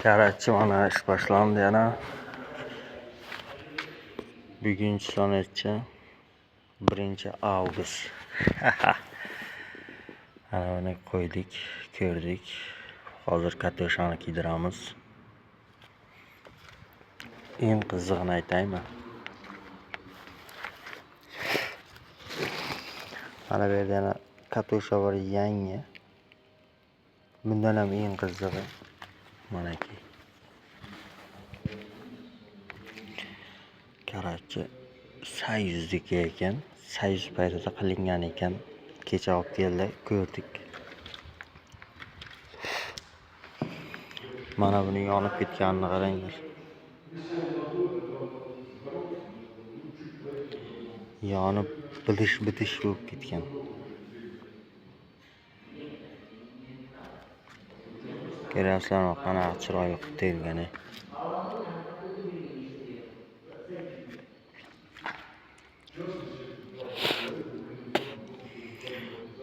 Karachi mana ish boshlandi yana. Bugun necha? 1-avgust. Ana buni qo'ydik, ko'rdik. Hozir katoshani kiydiramiz. Eng qizig'ini aytaymi? Mana bu yerda yana katosha bor yangi. Bundan ham eng qizig'i manaki. Karachi sayuzdiki ekan. Sayuz paytida qilingan ekan. Kecha olib keldi, ko'rdik. Mana buni yonib ketganini qaranglar. Yonib bilish bo'lib ketgan. Ko'ryapsizlarmi, qanaqa chiroyli qilib tergani.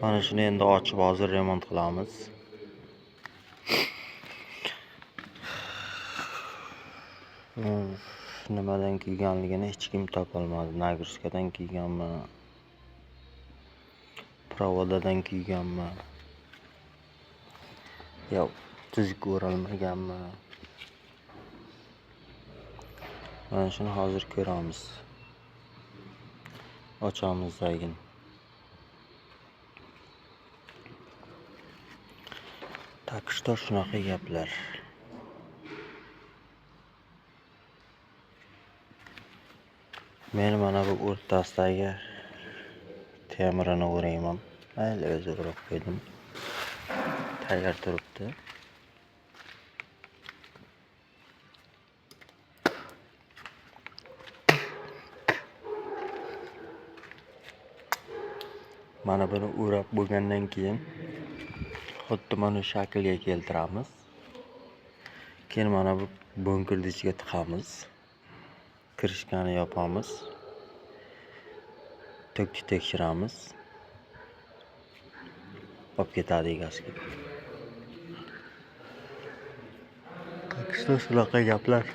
Mana shuni endi ochib hozir remont qilamiz. Nimadan kiyganligini hech kim topolmadi. Nagruzkadan kiyganmi? Provodadan kiyganmi? Yo'q, tuzuk o'ralmaganmi? Mana shuni hozir ko'ramiz. Ochamizdagin. Takishda shunaqa gaplar. Men mana bu o'rtasidagi temirini o'rayman. Mayli, o'zi o'rab qo'ydim. Tayyor turibdi. Mana buni o'rab bo'lgandan keyin xuddi mana shaklga keltiramiz. Keyin mana bu bo'nkirni ichiga tiqamiz. Kirishkani yopamiz. To'kni tekshiramiz. Olib ketadi egasiga. Takishda shunaqa gaplar.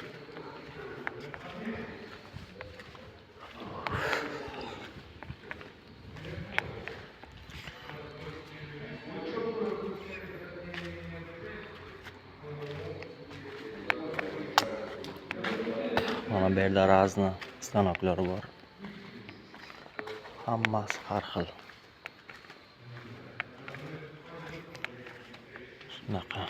Mana bu yerda razna stanoklar bor. Hammasi har xil. Shunaqa.